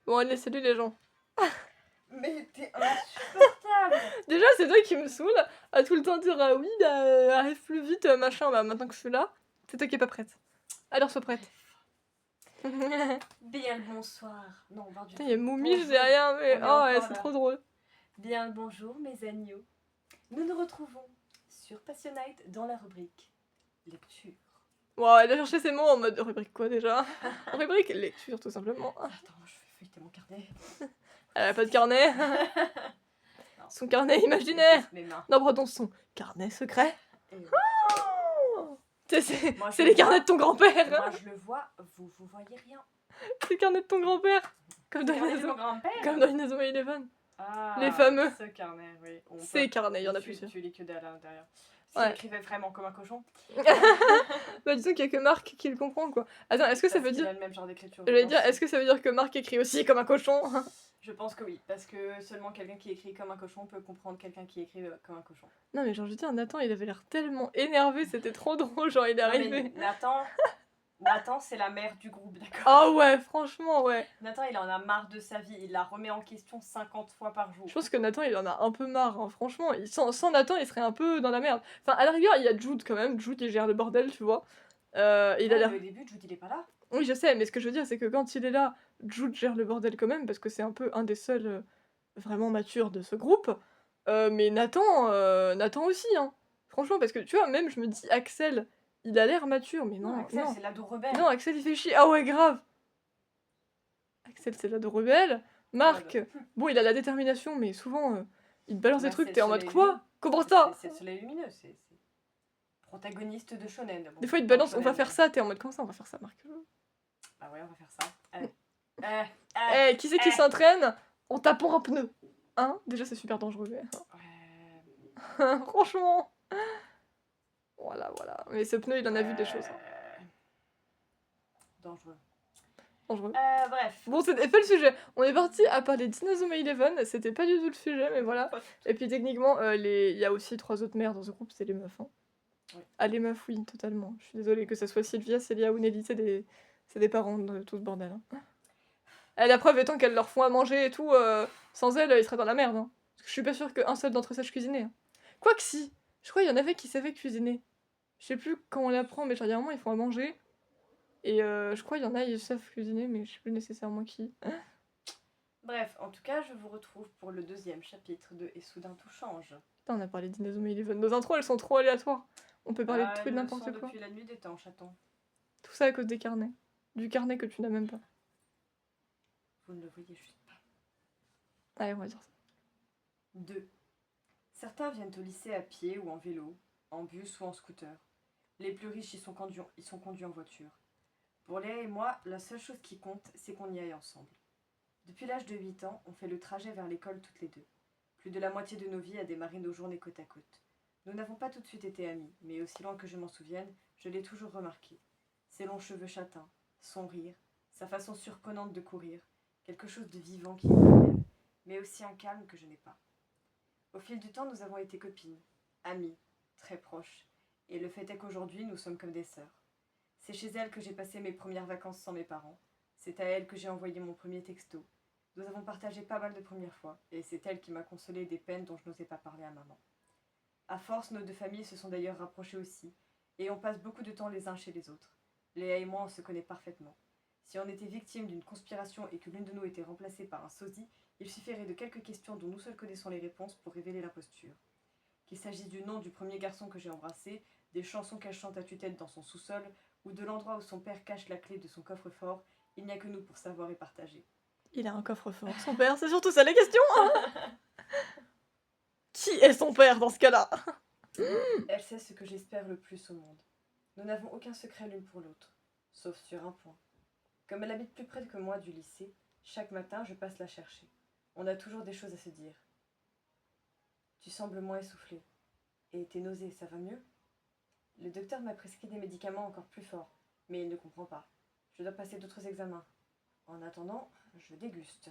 Bon, allez, salut les gens. Mais t'es insupportable. Déjà, c'est toi qui me saoule à tout le temps dire ah oui, arrive plus vite, machin. Bah, maintenant que je suis là, c'est toi qui es pas prête. Alors, sois prête. Bien le bonsoir. Non, on va du Putain, il y a tout. Moumige Bonjour. derrière, mais On est oh, encore ouais, c'est là. trop drôle. Bien le bonjour, mes agneaux. Nous nous retrouvons sur Passionite dans la rubrique lecture. Wow, elle a cherché ses mots en mode rubrique quoi déjà. Rubrique lecture, tout simplement. Attends, je vais feuilleter mon carnet. Elle a pas de carnet. Non. Son carnet imaginaire. Mes mains. Non, pardon, son carnet secret. Et Tu sais, Moi, je c'est le les carnets vois. de ton grand-père. moi, je le vois, vous voyez rien. C'est les carnets de ton grand-père. Comme dans Regardez mon Inazuma grand-père. comme dans Inazuma Eleven. Ah, Les fameux. Ce carnet, oui. On Ces peut- carnets, il y en a tu, plusieurs. Tu lis que dalle à l'intérieur. S'il Ouais. écrivait vraiment comme un cochon. Bah disons qu'il y a que Marc qui le comprend quoi. Attends, est-ce que ça Parce veut qu'il dire... a le même genre d'écriture. J'allais dire, est-ce que ça veut dire que Marc écrit aussi comme un cochon? Je pense que oui, parce que seulement quelqu'un qui écrit comme un cochon peut comprendre quelqu'un qui écrit comme un cochon. Non mais genre je veux dire, Nathan il avait l'air tellement énervé, c'était trop drôle, genre il est Non, mais arrivé. Nathan, c'est la mère du groupe, d'accord. Ah ouais, franchement ouais. Nathan, il en a marre de sa vie, il la remet en question 50 fois par jour. Je pense que Nathan il en a un peu marre, hein. Franchement. Sans Nathan il serait un peu dans la merde. Enfin à la rigueur il y a Jude quand même, Jude il gère le bordel tu vois. Il a Ouais, l'air... mais au début, Jude, il est pas là. Oui je sais, mais ce que je veux dire c'est que quand il est là, Jude gère le bordel quand même, parce que c'est un peu un des seuls vraiment matures de ce groupe. Mais Nathan aussi, hein. Franchement, parce que tu vois, même je me dis, Axel, il a l'air mature, mais non, Axel, non. c'est l'ado rebelle. Non, Axel il fait chier. Ah ouais, grave. Axel c'est l'ado rebelle. Marc, Ouais, bon, il a la détermination, mais souvent, il te balance bah, des trucs, c'est t'es le en mode soleil quoi? lumineux. Comment ça? C'est le soleil lumineux, c'est protagoniste de shonen. Bon, Des fois, il te non, balance, on va shonen, faire ça, t'es en mode comment ça, on va faire ça, Marc? Bah ouais, on va faire ça. Eh, qui c'est qui s'entraîne en tapant un pneu? Hein? Déjà, c'est super dangereux. Ouais. Franchement. Voilà. Mais ce pneu, il en a vu des choses. Hein. Dangereux. Dangereux. Bref. Bon, c'était pas le sujet. On est parti à parler d'Inazuma Eleven. C'était pas du tout le sujet, mais voilà. Et puis techniquement, il y a aussi 3 autres mères dans ce groupe, c'est les meufs. Hein. Oui. Ah, les meufs, oui, totalement. Je suis désolée que ça soit Sylvia, Célia ou Nelly, c'est des parents de tout ce bordel. Hein. Et la preuve étant qu'elles leur font à manger et tout, sans elles, ils seraient dans la merde. Hein. Parce que je suis pas sûre qu'un seul d'entre eux sache cuisiner. Hein. Quoique si, je crois qu'il y en avait qui savaient cuisiner. Je sais plus quand on l'apprend, mais genre, il y a un moment, ils font à manger. Et je crois qu'il y en a, ils savent cuisiner, mais je sais plus nécessairement qui. Bref, en tout cas, je vous retrouve pour le 2e chapitre de Et soudain tout change. Putain, on a parlé d'Inazuma Eleven. Nos intros, elles sont trop aléatoires. On peut parler de tout et de n'importe quoi. Depuis la nuit des temps, chaton. Tout ça à cause des carnets. Du carnet que tu n'as même pas. Vous ne le voyez juste pas. Allez, on va dire ça. 2. Certains viennent au lycée à pied ou en vélo, en bus ou en scooter. Les plus riches y sont conduits en voiture. Pour Léa et moi, la seule chose qui compte, c'est qu'on y aille ensemble. Depuis l'âge de 8 ans, on fait le trajet vers l'école toutes les deux. Plus de la moitié de nos vies a démarré nos journées côte à côte. Nous n'avons pas tout de suite été amis, mais aussi loin que je m'en souvienne, je l'ai toujours remarqué. Ses longs cheveux châtains, son rire, sa façon surprenante de courir, quelque chose de vivant qui est en elle, mais aussi un calme que je n'ai pas. Au fil du temps, nous avons été copines, amies, très proches, et le fait est qu'aujourd'hui, nous sommes comme des sœurs. C'est chez elle que j'ai passé mes premières vacances sans mes parents. C'est à elle que j'ai envoyé mon premier texto. Nous avons partagé pas mal de premières fois, et c'est elle qui m'a consolé des peines dont je n'osais pas parler à maman. À force, nos deux familles se sont d'ailleurs rapprochées aussi, et on passe beaucoup de temps les uns chez les autres. Léa et moi, on se connaît parfaitement. Si on était victime d'une conspiration et que l'une de nous était remplacée par un sosie, il suffirait de quelques questions dont nous seuls connaissons les réponses pour révéler l'imposture. Qu'il s'agisse du nom du premier garçon que j'ai embrassé, des chansons qu'elle chante à tue-tête dans son sous-sol, ou de l'endroit où son père cache la clé de son coffre-fort, il n'y a que nous pour savoir et partager. Il a un coffre-fort. Son père, c'est surtout ça la question. Hein. Qui est son père dans ce cas-là? Elle sait ce que j'espère le plus au monde. Nous n'avons aucun secret l'une pour l'autre, sauf sur un point. Comme elle habite plus près que moi du lycée, chaque matin je passe la chercher. On a toujours des choses à se dire. Tu sembles moins essoufflée. Et tes nausées, ça va mieux? Le docteur m'a prescrit des médicaments encore plus forts, mais il ne comprend pas. Je dois passer d'autres examens. En attendant, je déguste.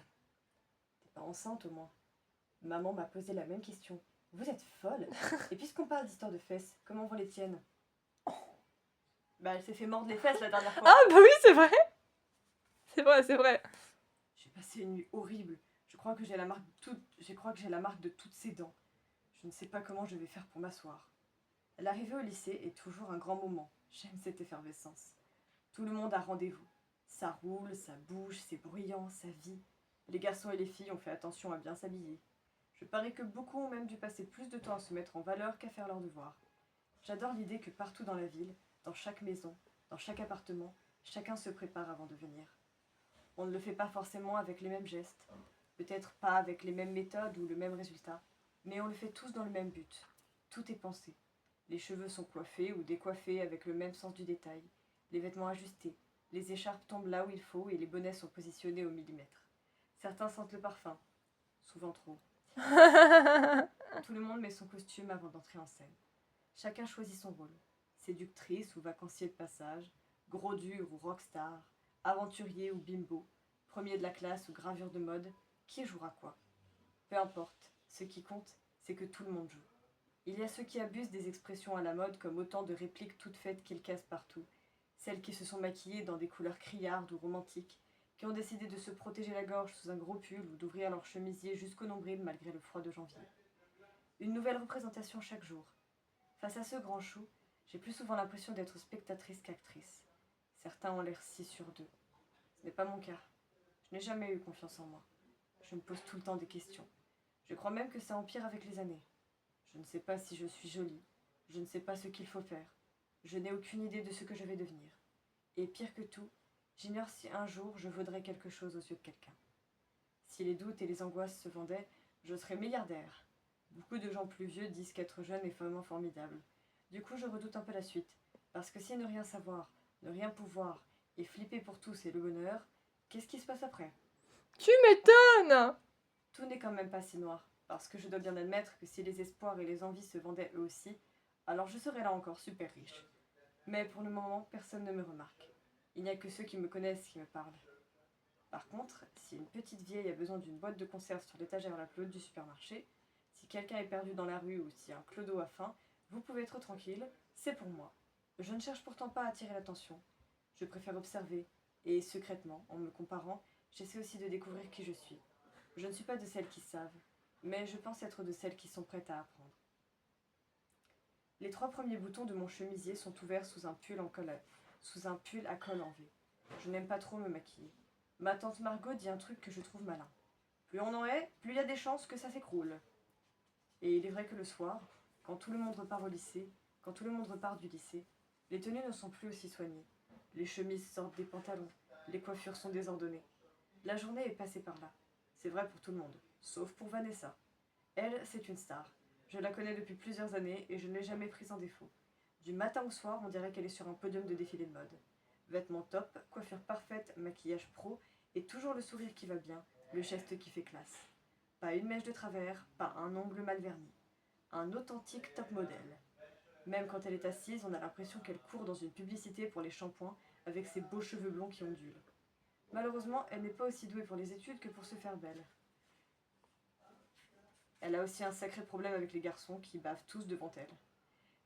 T'es pas enceinte au moins? Maman m'a posé la même question. Vous êtes folle? Et puisqu'on parle d'histoire de fesses, comment vont les tiennes? Bah elle s'est fait mordre les fesses la dernière fois. Ah bah oui, c'est vrai. C'est vrai. J'ai passé C'était une nuit horrible. Je crois que j'ai la marque de toutes ses dents. Je ne sais pas comment je vais faire pour m'asseoir. L'arrivée au lycée est toujours un grand moment. J'aime cette effervescence. Tout le monde a rendez-vous. Ça roule, ça bouge, c'est bruyant, ça vit. Les garçons et les filles ont fait attention à bien s'habiller. Je parie que beaucoup ont même dû passer plus de temps à se mettre en valeur qu'à faire leurs devoirs. J'adore l'idée que partout dans la ville, dans chaque maison, dans chaque appartement, chacun se prépare avant de venir. On ne le fait pas forcément avec les mêmes gestes, peut-être pas avec les mêmes méthodes ou le même résultat, mais on le fait tous dans le même but. Tout est pensé. Les cheveux sont coiffés ou décoiffés avec le même sens du détail, les vêtements ajustés, les écharpes tombent là où il faut et les bonnets sont positionnés au millimètre. Certains sentent le parfum, souvent trop. Tout le monde met son costume avant d'entrer en scène. Chacun choisit son rôle. Séductrice ou vacancier de passage, gros dur ou rockstar, aventurier ou bimbo, premier de la classe ou gravure de mode, qui jouera quoi? Peu importe, ce qui compte, c'est que tout le monde joue. Il y a ceux qui abusent des expressions à la mode comme autant de répliques toutes faites qu'ils cassent partout, celles qui se sont maquillées dans des couleurs criardes ou romantiques, qui ont décidé de se protéger la gorge sous un gros pull ou d'ouvrir leur chemisier jusqu'au nombril malgré le froid de janvier. Une nouvelle représentation chaque jour. Face à ce grand chou, j'ai plus souvent l'impression d'être spectatrice qu'actrice. Certains ont l'air si sûrs d'eux. Ce n'est pas mon cas. Je n'ai jamais eu confiance en moi. Je me pose tout le temps des questions. Je crois même que ça empire avec les années. Je ne sais pas si je suis jolie. Je ne sais pas ce qu'il faut faire. Je n'ai aucune idée de ce que je vais devenir. Et pire que tout, j'ignore si un jour je vaudrais quelque chose aux yeux de quelqu'un. Si les doutes et les angoisses se vendaient, je serais milliardaire. Beaucoup de gens plus vieux disent qu'être jeune est vraiment formidable. Du coup, je redoute un peu la suite. Parce que si ne rien savoir, ne rien pouvoir, et flipper pour tout c'est le bonheur, qu'est-ce qui se passe après? Tu m'étonnes! Tout n'est quand même pas si noir. Parce que je dois bien admettre que si les espoirs et les envies se vendaient eux aussi, alors je serais là encore super riche. Mais pour le moment, personne ne me remarque. Il n'y a que ceux qui me connaissent qui me parlent. Par contre, si une petite vieille a besoin d'une boîte de conserve sur l'étagère la plus haute du supermarché, si quelqu'un est perdu dans la rue ou si un clodo a faim, vous pouvez être tranquille, c'est pour moi. Je ne cherche pourtant pas à attirer l'attention. Je préfère observer, et secrètement, en me comparant, j'essaie aussi de découvrir qui je suis. Je ne suis pas de celles qui savent, mais je pense être de celles qui sont prêtes à apprendre. Les 3 premiers boutons de mon chemisier sont ouverts sous un pull à col en V. Je n'aime pas trop me maquiller. Ma tante Margot dit un truc que je trouve malin. Plus on en est, plus il y a des chances que ça s'écroule. Et il est vrai que le soir, quand tout le monde repart au lycée, quand tout le monde repart du lycée, les tenues ne sont plus aussi soignées. Les chemises sortent des pantalons, les coiffures sont désordonnées. La journée est passée par là. C'est vrai pour tout le monde, sauf pour Vanessa. Elle, c'est une star. Je la connais depuis plusieurs années et je ne l'ai jamais prise en défaut. Du matin au soir, on dirait qu'elle est sur un podium de défilé de mode. Vêtements top, coiffure parfaite, maquillage pro et toujours le sourire qui va bien, le geste qui fait classe. Pas une mèche de travers, pas un ongle mal verni. Un authentique top modèle. Même quand elle est assise, on a l'impression qu'elle court dans une publicité pour les shampoings avec ses beaux cheveux blonds qui ondulent. Malheureusement, elle n'est pas aussi douée pour les études que pour se faire belle. Elle a aussi un sacré problème avec les garçons qui bavent tous devant elle.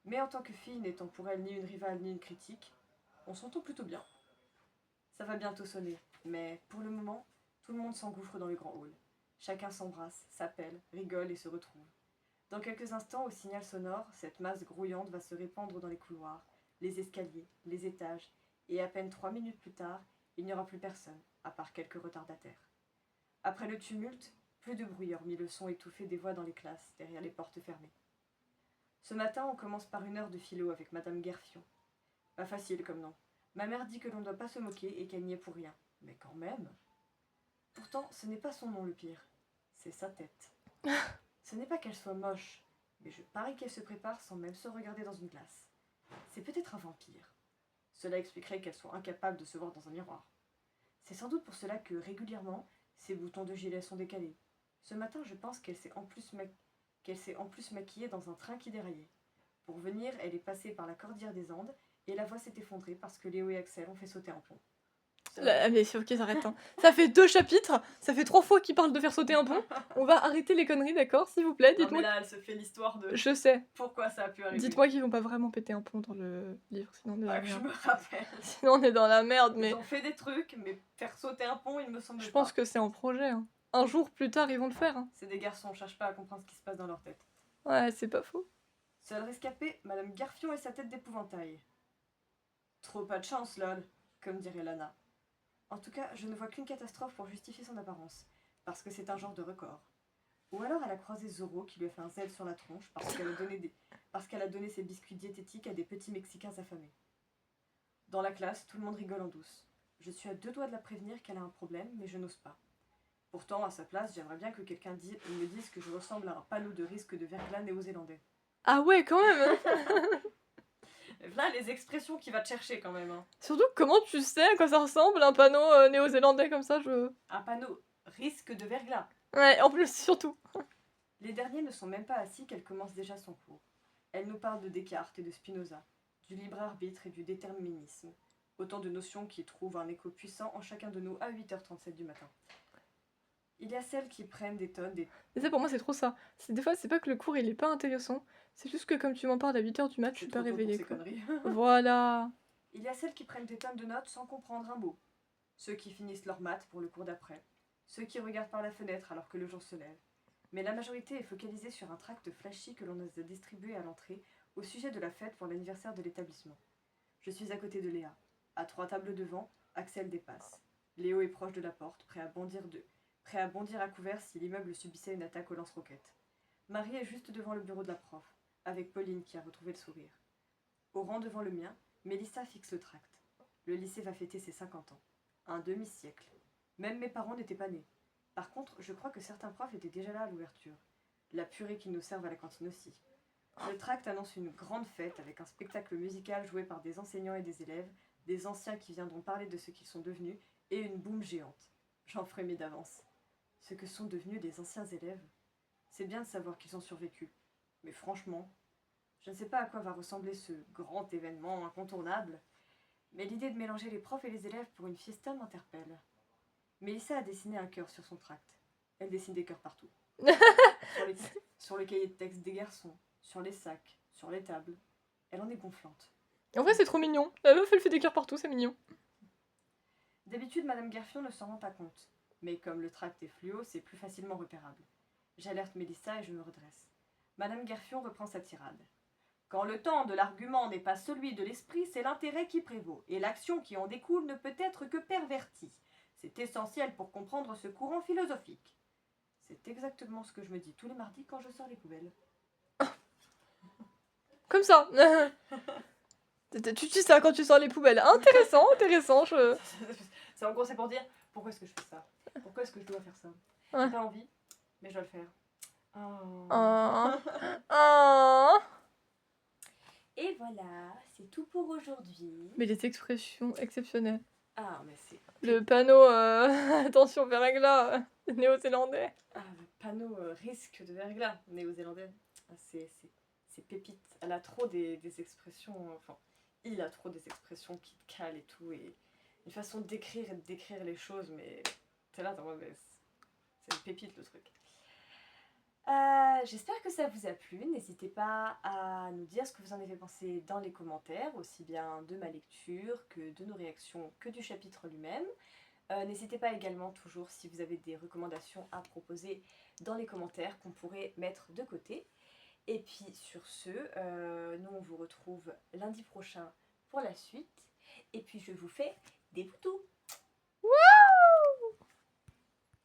Mais en tant que fille n'étant pour elle ni une rivale ni une critique, on s'entend plutôt bien. Ça va bientôt sonner, mais pour le moment, tout le monde s'engouffre dans le grand hall. Chacun s'embrasse, s'appelle, rigole et se retrouve. Dans quelques instants, au signal sonore, cette masse grouillante va se répandre dans les couloirs, les escaliers, les étages, et à peine 3 minutes plus tard, il n'y aura plus personne, à part quelques retardataires. Après le tumulte, plus de bruit hormis le son étouffé des voix dans les classes, derrière les portes fermées. Ce matin, on commence par 1 heure de philo avec Madame Guerfion. Pas facile comme nom. Ma mère dit que l'on ne doit pas se moquer et qu'elle n'y est pour rien. Mais quand même. Pourtant, ce n'est pas son nom le pire. C'est sa tête. Ce n'est pas qu'elle soit moche, mais je parie qu'elle se prépare sans même se regarder dans une glace. C'est peut-être un vampire. Cela expliquerait qu'elle soit incapable de se voir dans un miroir. C'est sans doute pour cela que, régulièrement, ses boutons de gilet sont décalés. Ce matin, je pense qu'elle s'est en plus maquillée dans un train qui déraillait. Pour venir, elle est passée par la cordillère des Andes et la voie s'est effondrée parce que Léo et Axel ont fait sauter un pont. Mais c'est ok, j'arrête. Hein. Ça fait 2 chapitres, ça fait 3 fois qu'il parle de faire sauter un pont. On va arrêter les conneries, d'accord, s'il vous plaît, Non, mais dites-moi. là, elle se fait l'histoire de Je sais. pourquoi ça a pu arriver. Dites-moi qu'ils vont pas vraiment péter un pont dans le livre, sinon on est dans Pas la que je merde. me rappelle. Sinon on est dans la merde, mais Ils ont fait des trucs, mais faire sauter un pont, il me semble je pas. pense que c'est en projet. Hein. Un jour plus tard, ils vont le faire. Hein. C'est des garçons, on cherche pas à comprendre ce qui se passe dans leur tête. Ouais, c'est pas faux. Seule rescapée, Madame Garfion et sa tête d'épouvantail. Trop pas de chance, lol, comme dirait Lana. En tout cas, je ne vois qu'une catastrophe pour justifier son apparence, parce que c'est un genre de record. Ou alors elle a croisé Zorro qui lui a fait un Z sur la tronche parce qu'elle a donné ses biscuits diététiques à des petits Mexicains affamés. Dans la classe, tout le monde rigole en douce. Je suis à 2 doigts de la prévenir qu'elle a un problème, mais je n'ose pas. Pourtant, à sa place, j'aimerais bien que quelqu'un me dise que je ressemble à un panneau de risque de verglas néo-zélandais. Ah ouais, quand même. Là, les expressions qu'il va te chercher quand même. Hein. Surtout, comment tu sais à quoi ça ressemble un panneau néo-zélandais comme ça, Un panneau risque de verglas. Ouais, en plus, surtout. Les derniers ne sont même pas assis qu'elle commence déjà son cours. Elle nous parle de Descartes et de Spinoza, du libre arbitre et du déterminisme. Autant de notions qui trouvent un écho puissant en chacun de nous à 8h37 du matin. Il y a celles qui prennent des tonnes, Mais ça, pour moi, c'est trop ça. Des fois, c'est pas que le cours, il est pas intéressant. C'est juste que comme tu m'en parles à 8h du mat, je suis pas réveillée. Ces conneries. Voilà. Il y a celles qui prennent des tonnes de notes sans comprendre un mot. Ceux qui finissent leur maths pour le cours d'après. Ceux qui regardent par la fenêtre alors que le jour se lève. Mais la majorité est focalisée sur un tract flashy que l'on a distribué à l'entrée au sujet de la fête pour l'anniversaire de l'établissement. Je suis à côté de Léa. À 3 tables devant, Axel dépasse. Léo est proche de la porte, prêt à bondir à couvert si l'immeuble subissait une attaque au lance-roquettes. Marie est juste devant le bureau de la prof, avec Pauline qui a retrouvé le sourire. Au rang devant le mien, Mélissa fixe le tract. Le lycée va fêter ses 50 ans. Un demi-siècle. Même mes parents n'étaient pas nés. Par contre, je crois que certains profs étaient déjà là à l'ouverture. La purée qu'ils nous servent à la cantine aussi. Le tract annonce une grande fête avec un spectacle musical joué par des enseignants et des élèves, des anciens qui viendront parler de ce qu'ils sont devenus, et une boum géante. J'en frémis d'avance. Ce que sont devenus les anciens élèves. C'est bien de savoir qu'ils ont survécu. Mais franchement, je ne sais pas à quoi va ressembler ce grand événement incontournable, mais l'idée de mélanger les profs et les élèves pour une fiesta m'interpelle. Mélissa a dessiné un cœur sur son tract. Elle dessine des cœurs partout. sur le cahier de texte des garçons, sur les sacs, sur les tables. Elle en est gonflante. En vrai, c'est trop mignon. La meuf, elle fait des cœurs partout, c'est mignon. D'habitude, Madame Garfion ne s'en rend pas compte. Mais comme le tract est fluo, c'est plus facilement repérable. J'alerte Mélissa et je me redresse. Madame Garfion reprend sa tirade. Quand le temps de l'argument n'est pas celui de l'esprit, c'est l'intérêt qui prévaut, et l'action qui en découle ne peut être que pervertie. C'est essentiel pour comprendre ce courant philosophique. C'est exactement ce que je me dis tous les mardis quand je sors les poubelles. Comme ça. Tu dis ça quand tu sors les poubelles. Intéressant, intéressant. C'est en gros, c'est pour dire pourquoi est-ce que je fais ça. Pourquoi est-ce que je dois faire ça. Ouais. J'ai pas envie, mais je dois le faire. Et voilà, c'est tout pour aujourd'hui. Mais les expressions exceptionnelles. Ah, mais c'est... Le panneau attention verglas néo-zélandais. Ah, le panneau risque de verglas néo-zélandais. Ah, c'est pépite. Elle a trop des expressions... Enfin, il a trop des expressions qui te calent et tout. Et une façon d'écrire et de décrire les choses, mais... T'es là, c'est une pépite le truc. J'espère que ça vous a plu. N'hésitez pas à nous dire ce que vous en avez pensé dans les commentaires, aussi bien de ma lecture que de nos réactions que du chapitre lui-même. N'hésitez pas également toujours si vous avez des recommandations à proposer dans les commentaires qu'on pourrait mettre de côté. Et puis sur ce, nous on vous retrouve lundi prochain pour la suite. Et puis je vous fais des poutous.